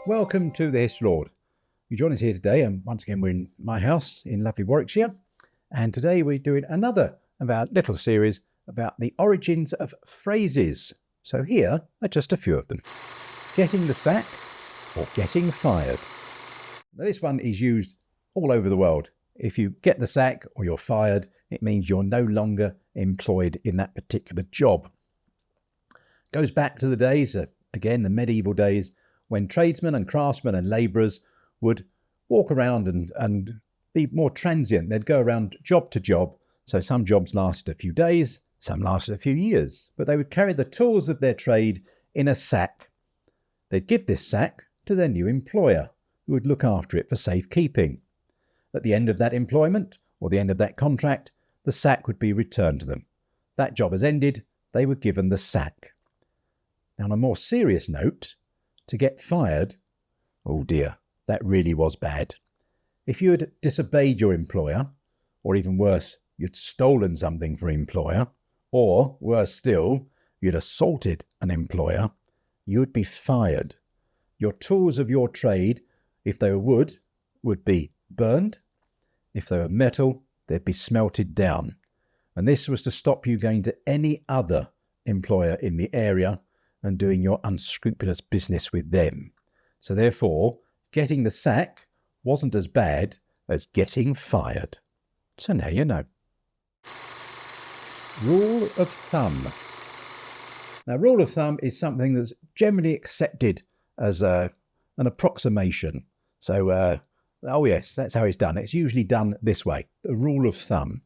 Welcome to the History Lord. You join us here today, and once again we're in my house in lovely Warwickshire, and today we're doing another of our little series about the origins of phrases. So here are just a few of them. Getting the sack or getting fired. Now, this one is used all over the world. If you get the sack or you're fired, it means you're no longer employed in that particular job. Goes back to the days, again, the medieval days, when tradesmen and craftsmen and labourers would walk around and be more transient. They'd go around job to job. So some jobs lasted a few days, some lasted a few years. But they would carry the tools of their trade in a sack. They'd give this sack to their new employer, who would look after it for safekeeping. At the end of that employment, or the end of that contract, the sack would be returned to them. That job has ended, they were given the sack. Now, on a more serious note, to get fired, oh dear, that really was bad. If you had disobeyed your employer, or even worse, you'd stolen something from your employer, or worse still, you'd assaulted an employer, you'd be fired. Your tools of your trade, if they were would be burned. If they were metal, they'd be smelted down. And this was to stop you going to any other employer in the area and doing your unscrupulous business with them. So therefore, getting the sack wasn't as bad as getting fired. So now you know. Rule of thumb. Now, rule of thumb is something that's generally accepted as an approximation. So, oh yes, that's how it's done. It's usually done this way, the rule of thumb.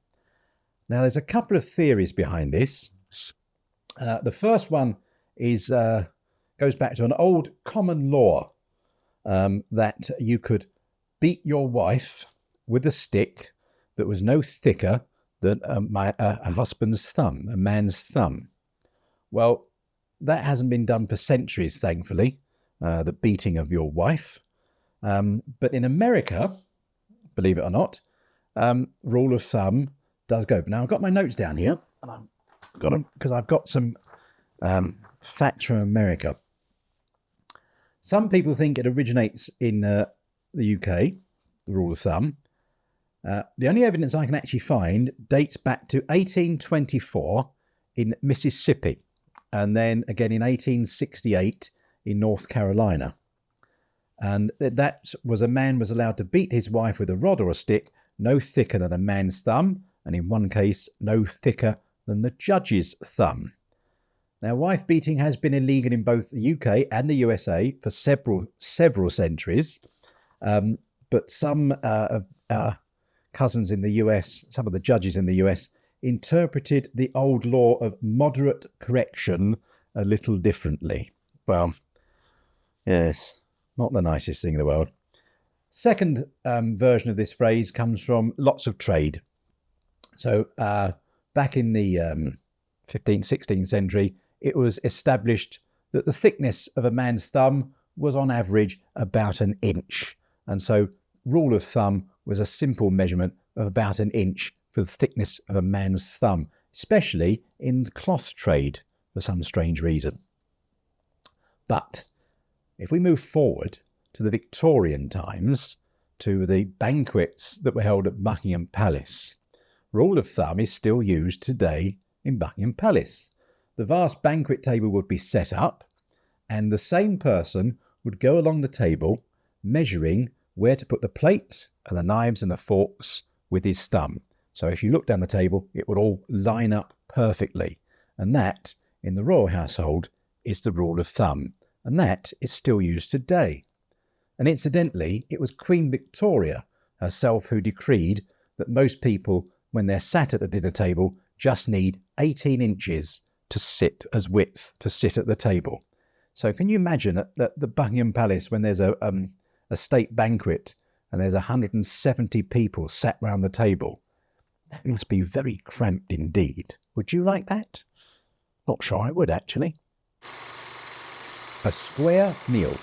Now, there's a couple of theories behind this. The first one is goes back to an old common law that you could beat your wife with a stick that was no thicker than a husband's thumb, a man's thumb. Well, that hasn't been done for centuries, thankfully, the beating of your wife. But in America, believe it or not, rule of thumb does go. Now, I've got my notes down here, and I've got them because I've got some facts from America. Some people think it originates in the UK, the rule of thumb. The only evidence I can actually find dates back to 1824 in Mississippi, and then again in 1868 in North Carolina. And that was a man was allowed to beat his wife with a rod or a stick no thicker than a man's thumb, and in one case no thicker than the judge's thumb. Now, wife beating has been illegal in both the UK and the USA for several centuries, but some cousins in the US, some of the judges in the US, interpreted the old law of moderate correction a little differently. Well, yes, not the nicest thing in the world. Second version of this phrase comes from lots of trade. So back in the 15th, 16th century, it was established that the thickness of a man's thumb was on average about an inch. And so rule of thumb was a simple measurement of about an inch for the thickness of a man's thumb, especially in the cloth trade for some strange reason. But if we move forward to the Victorian times, to the banquets that were held at Buckingham Palace, rule of thumb is still used today in Buckingham Palace. The vast banquet table would be set up, and the same person would go along the table measuring where to put the plate and the knives and the forks with his thumb. So if you look down the table, it would all line up perfectly. And that, in the royal household, is the rule of thumb. And that is still used today. And incidentally, it was Queen Victoria herself who decreed that most people, when they're sat at the dinner table, just need 18 inches to sit as width to sit at the table. So can you imagine at the Buckingham Palace when there's a state banquet and there's 170 people sat round the table? That must be very cramped indeed. Would you like that? Not sure I would, actually. A square meal.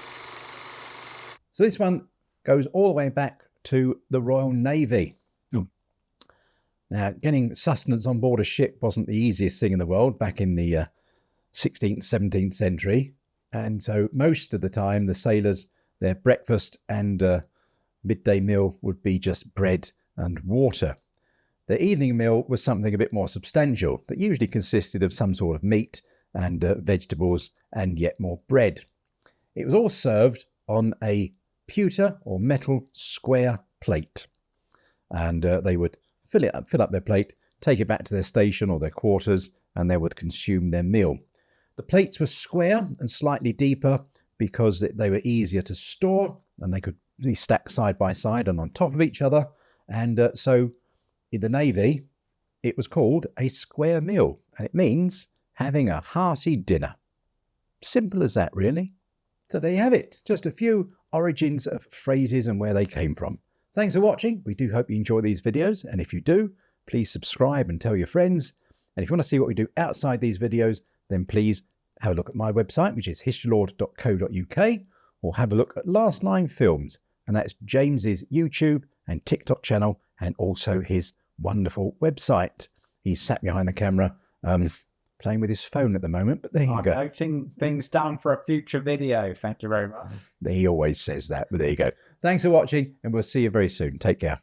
So this one goes all the way back to the Royal Navy. Now, getting sustenance on board a ship wasn't the easiest thing in the world back in the 16th, 17th century. And so most of the time, the sailors their breakfast and midday meal would be just bread and water. Their evening meal was something a bit more substantial that usually consisted of some sort of meat and vegetables and yet more bread. It was all served on a pewter or metal square plate, and they would fill up their plate, take it back to their station or their quarters, and they would consume their meal. The plates were square and slightly deeper because they were easier to store, and they could be stacked side by side and on top of each other. And so in the Navy, it was called a square meal, and it means having a hearty dinner. Simple as that, really. So there you have it, just a few origins of phrases and where they came from. Thanks for watching. We do hope you enjoy these videos, and if you do, please subscribe and tell your friends. And if you want to see what we do outside these videos, then please have a look at my website, which is historylord.co.uk, or have a look at Last Line Films, and that's James's YouTube and TikTok channel, and also his wonderful website. He's sat behind the camera playing with his phone at the moment, but there you go. Noting things down for a future video. Thank you very much. He always says that, but there you go. Thanks for watching, and we'll see you very soon. Take care.